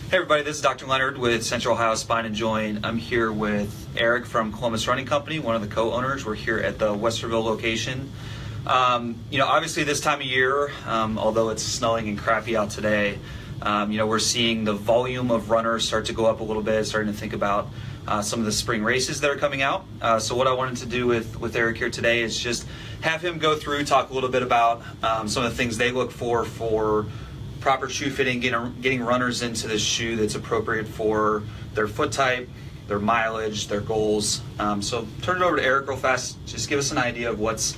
Hey everybody, this is Dr. Leonard with Central Ohio Spine and Joint. I'm here with Eric from Columbus Running Company, one of the co-owners. We're here at the Westerville location. Obviously this time of year, although it's snowing and crappy out today, we're seeing the volume of runners start to go up a little bit, starting to think about some of the spring races that are coming out. So what I wanted to do with Eric here today is just have him go through, talk a little bit about some of the things they look for proper shoe fitting, getting runners into the shoe that's appropriate for their foot type, their mileage, their goals. So turn it over to Eric real fast. Just give us an idea of what's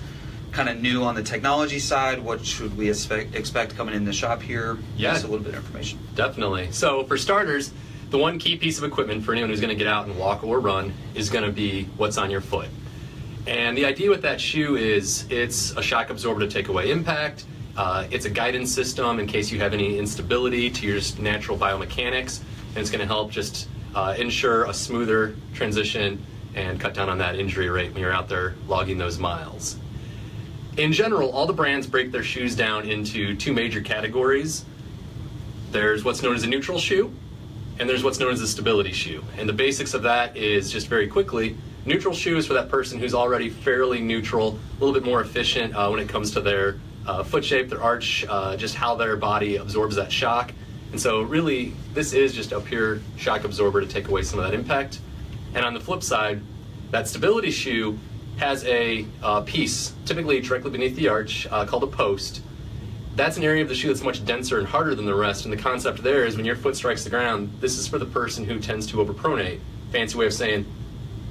kind of new on the technology side. What should we expect coming in the shop here? Yeah, just a little bit of information. Definitely. So for starters, the one key piece of equipment for anyone who's going to get out and walk or run is going to be what's on your foot. And the idea with that shoe is it's a shock absorber to take away impact. It's a guidance system in case you have any instability to your natural biomechanics, and it's going to help just ensure a smoother transition and cut down on that injury rate when you're out there logging those miles. In general, all the brands break their shoes down into two major categories. There's what's known as a neutral shoe, and there's what's known as a stability shoe. And the basics of that is, just very quickly, neutral shoe is for that person who's already fairly neutral, a little bit more efficient when it comes to their foot shape, their arch, just how their body absorbs that shock. And so really, this is just a pure shock absorber to take away some of that impact. And on the flip side, that stability shoe has a piece, typically directly beneath the arch, called a post. That's an area of the shoe that's much denser and harder than the rest. And the concept there is when your foot strikes the ground, this is for the person who tends to overpronate. Fancy way of saying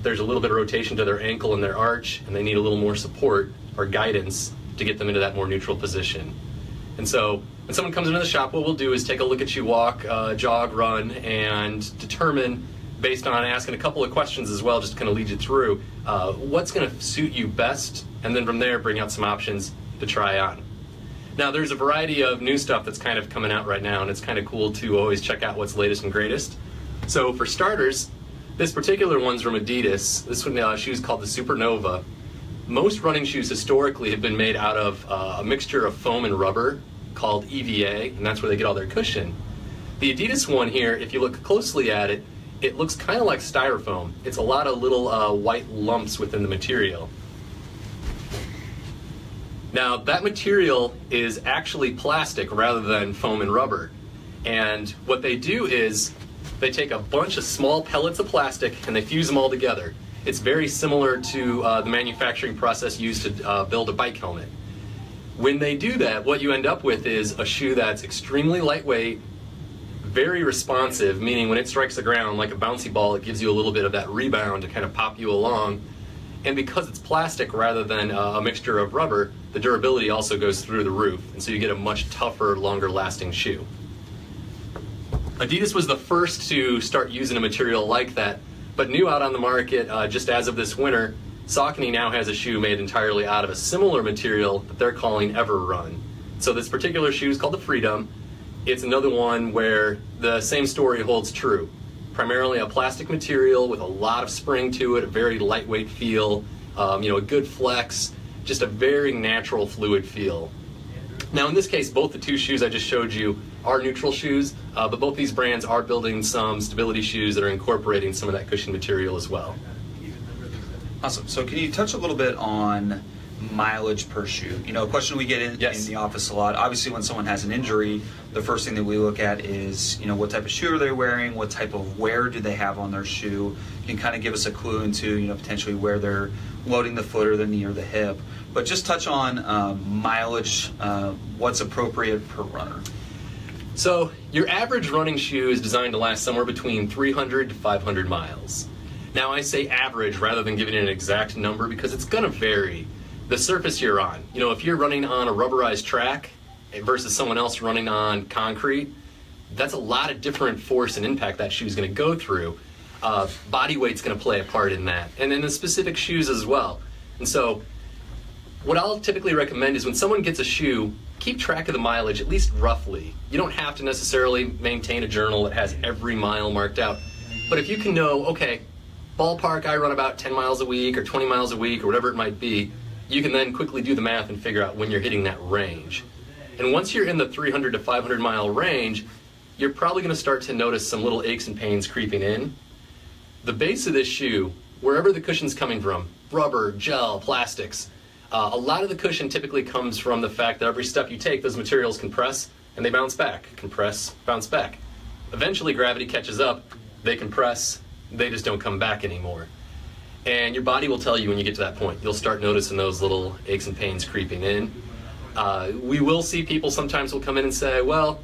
there's a little bit of rotation to their ankle and their arch, and they need a little more support or guidance to get them into that more neutral position. And so when someone comes into the shop, what we'll do is take a look at you walk, jog, run, and determine, based on asking a couple of questions as well, just to kind of lead you through, what's going to suit you best, and then from there bring out some options to try on. Now there's a variety of new stuff that's kind of coming out right now, and it's kind of cool to always check out what's latest and greatest. So for starters, this particular one's from Adidas. This one, shoe's called the Supernova. Most running shoes historically have been made out of a mixture of foam and rubber called EVA, and that's where they get all their cushion. The Adidas one here, if you look closely at it, it looks kind of like styrofoam. It's a lot of little white lumps within the material. Now that material is actually plastic rather than foam and rubber. And what they do is they take a bunch of small pellets of plastic and they fuse them all together. It's very similar to the manufacturing process used to build a bike helmet. When they do that, what you end up with is a shoe that's extremely lightweight, very responsive, meaning when it strikes the ground like a bouncy ball, it gives you a little bit of that rebound to kind of pop you along. And because it's plastic rather than a mixture of rubber, the durability also goes through the roof, and so you get a much tougher, longer lasting shoe. Adidas was the first to start using a material like that, but new out on the market just as of this winter, Saucony now has a shoe made entirely out of a similar material that they're calling EverRun. So this particular shoe is called the Freedom. It's another one where the same story holds true. Primarily a plastic material with a lot of spring to it, a very lightweight feel, a good flex, just a very natural fluid feel. Now in this case, both the two shoes I just showed you are neutral shoes, but both these brands are building some stability shoes that are incorporating some of that cushion material as well. Awesome. So can you touch a little bit on mileage per shoe? A question we get in the office a lot. Obviously when someone has an injury, the first thing that we look at is, what type of shoe are they wearing? What type of wear do they have on their shoe? You can kind of give us a clue into, potentially where they're loading the foot or the knee or the hip. But just touch on mileage, what's appropriate per runner. So your average running shoe is designed to last somewhere between 300 to 500 miles. Now I say average rather than giving it an exact number because it's going to vary the surface you're on. If you're running on a rubberized track versus someone else running on concrete, that's a lot of different force and impact that shoe's going to go through. Body weight's going to play a part in that, and then the specific shoes as well. And so what I'll typically recommend is when someone gets a shoe, keep track of the mileage, at least roughly. You don't have to necessarily maintain a journal that has every mile marked out. But if you can know, okay, ballpark, I run about 10 miles a week or 20 miles a week or whatever it might be, you can then quickly do the math and figure out when you're hitting that range. And once you're in the 300 to 500 mile range, you're probably going to start to notice some little aches and pains creeping in. The base of this shoe, wherever the cushion's coming from, rubber, gel, plastics, a lot of the cushion typically comes from the fact that every step you take, those materials compress and they bounce back. Compress, bounce back. Eventually gravity catches up, they compress, they just don't come back anymore. And your body will tell you when you get to that point. You'll start noticing those little aches and pains creeping in. We will see people sometimes will come in and say, well,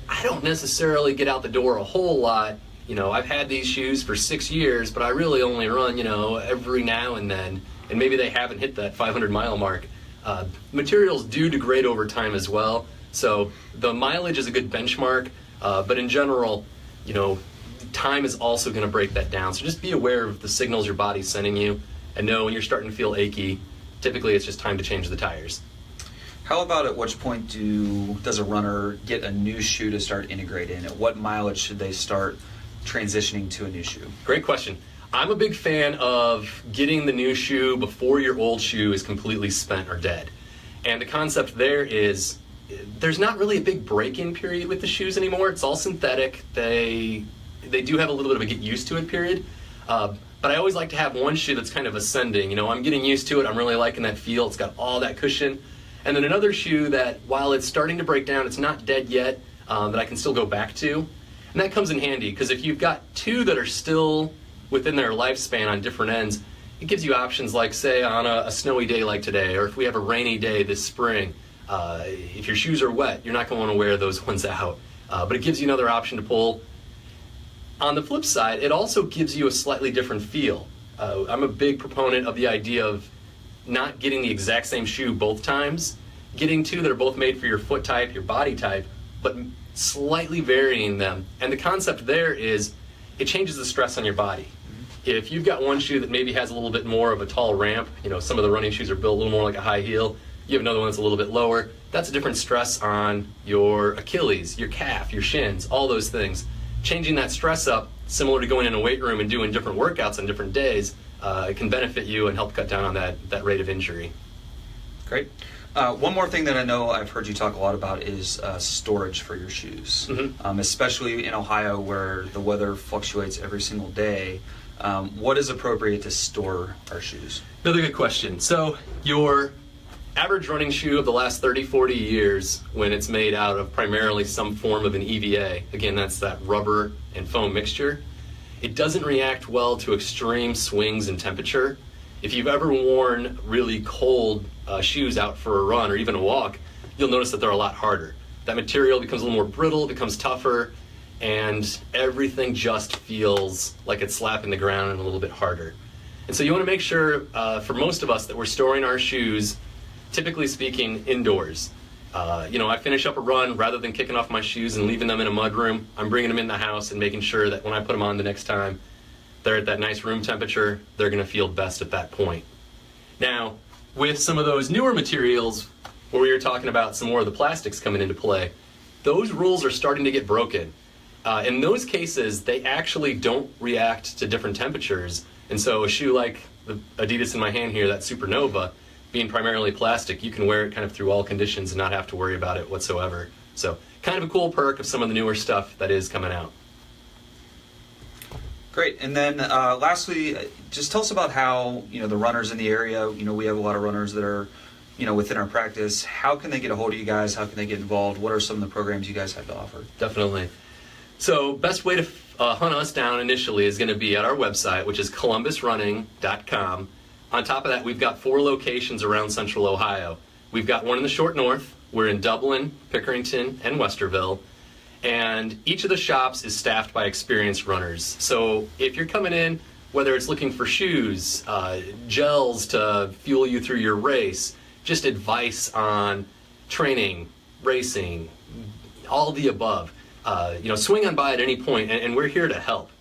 I don't necessarily get out the door a whole lot. You know, I've had these shoes for 6 years, but I really only run, you know, every now and then. And maybe they haven't hit that 500-mile mark. Materials do degrade over time as well. So the mileage is a good benchmark. But in general, you know, time is also going to break that down. So just be aware of the signals your body's sending you and know when you're starting to feel achy, typically it's just time to change the tires. How about at which point does a runner get a new shoe to start integrating? At what mileage should they start transitioning to a new shoe? Great question. I'm a big fan of getting the new shoe before your old shoe is completely spent or dead. And the concept there is there's not really a big break-in period with the shoes anymore. It's all synthetic. They do have a little bit of a get used to it period. But I always like to have one shoe that's kind of ascending. You know, I'm getting used to it. I'm really liking that feel. It's got all that cushion. And then another shoe that, while it's starting to break down, it's not dead yet, that I can still go back to. And that comes in handy, because if you've got two that are still within their lifespan on different ends, it gives you options like, say, on a snowy day like today, or if we have a rainy day this spring, if your shoes are wet, you're not going to want to wear those ones out. But it gives you another option to pull. On the flip side, it also gives you a slightly different feel. I'm a big proponent of the idea of not getting the exact same shoe both times, getting two that are both made for your foot type, your body type, but slightly varying them. And the concept there is it changes the stress on your body. If you've got one shoe that maybe has a little bit more of a tall ramp, you know, some of the running shoes are built a little more like a high heel, you have another one that's a little bit lower, that's a different stress on your Achilles, your calf, your shins, all those things. Changing that stress up, similar to going in a weight room and doing different workouts on different days, it can benefit you and help cut down on that rate of injury. Great. One more thing that I know I've heard you talk a lot about is storage for your shoes, especially in Ohio where the weather fluctuates every single day. What is appropriate to store our shoes? Another good question. So your average running shoe of the last 30, 40 years, when it's made out of primarily some form of an EVA, again, that's that rubber and foam mixture, it doesn't react well to extreme swings in temperature. If you've ever worn really cold shoes out for a run or even a walk, you'll notice that they're a lot harder. That material becomes a little more brittle, becomes tougher, and everything just feels like it's slapping the ground and a little bit harder. And so you want to make sure, for most of us, that we're storing our shoes, typically speaking, indoors. You know, I finish up a run, rather than kicking off my shoes and leaving them in a mudroom, I'm bringing them in the house and making sure that when I put them on the next time, they're at that nice room temperature, they're going to feel best at that point. Now, with some of those newer materials, where we were talking about some more of the plastics coming into play, those rules are starting to get broken. In those cases, they actually don't react to different temperatures. And so a shoe like the Adidas in my hand here, that Supernova, being primarily plastic, you can wear it kind of through all conditions and not have to worry about it whatsoever. So kind of a cool perk of some of the newer stuff that is coming out. Great. And then lastly, just tell us about how, you know, the runners in the area, you know, we have a lot of runners that are, you know, within our practice. How can they get a hold of you guys? How can they get involved? What are some of the programs you guys have to offer? Definitely. So best way to hunt us down initially is going to be at our website, which is columbusrunning.com. On top of that, we've got 4 locations around Central Ohio. We've got one in the short north. We're in Dublin, Pickerington, and Westerville. And each of the shops is staffed by experienced runners. So if you're coming in, whether it's looking for shoes, gels to fuel you through your race, just advice on training, racing, all the above, you know, swing on by at any point, and we're here to help.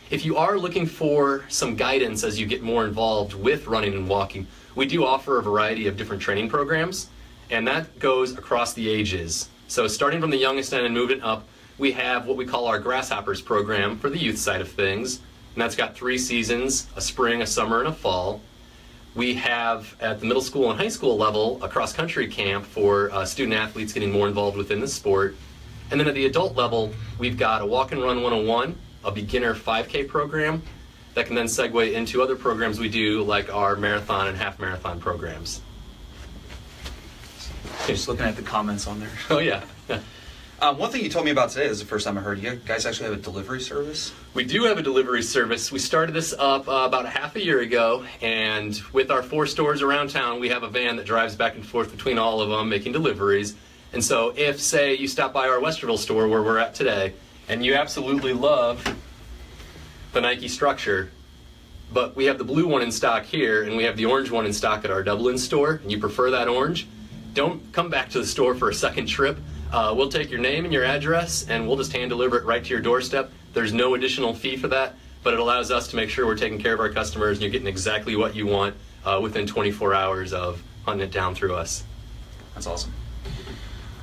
If you are looking for some guidance as you get more involved with running and walking, we do offer a variety of different training programs, and that goes across the ages. So starting from the youngest end and moving up, we have what we call our Grasshoppers program for the youth side of things, and that's got 3 seasons, a spring, a summer, and a fall. We have, at the middle school and high school level, a cross-country camp for student athletes getting more involved within the sport. And then at the adult level, we've got a Walk and Run 101, a beginner 5K program that can then segue into other programs we do, like our marathon and half marathon programs. Just looking at the comments on there. Oh yeah. One thing you told me about today is the first time I heard you guys actually have a delivery service. We do have a delivery service. We started this up about half a year ago, and with our 4 stores around town, we have a van that drives back and forth between all of them, making deliveries. And so if, say, you stop by our Westerville store where we're at today, and you absolutely love the Nike structure, but we have the blue one in stock here, and we have the orange one in stock at our Dublin store, and you prefer that orange, don't come back to the store for a second trip. We'll take your name and your address, and we'll just hand deliver it right to your doorstep. There's no additional fee for that, but it allows us to make sure we're taking care of our customers and you're getting exactly what you want within 24 hours of hunting it down through us. That's awesome.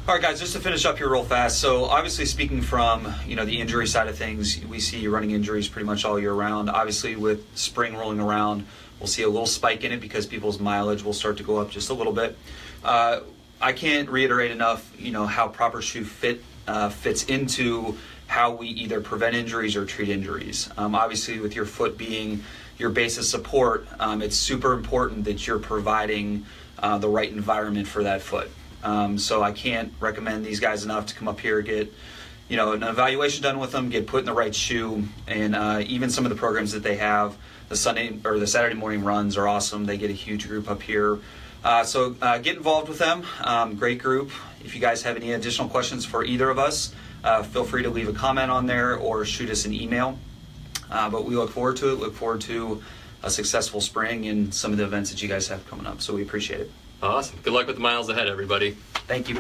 All right, guys, just to finish up here real fast. So obviously speaking from, the injury side of things, we see running injuries pretty much all year round. Obviously with spring rolling around, we'll see a little spike in it because people's mileage will start to go up just a little bit. I can't reiterate enough, how proper shoe fits into how we either prevent injuries or treat injuries. Obviously, with your foot being your base of support, it's super important that you're providing the right environment for that foot. So I can't recommend these guys enough to come up here, get an evaluation done with them, get put in the right shoe, and even some of the programs that they have, the Sunday or the Saturday morning runs are awesome. They get a huge group up here. So get involved with them. Great group. If you guys have any additional questions for either of us, feel free to leave a comment on there or shoot us an email. But we look forward to it. Look forward to a successful spring and some of the events that you guys have coming up. So we appreciate it. Awesome. Good luck with the miles ahead, everybody. Thank you.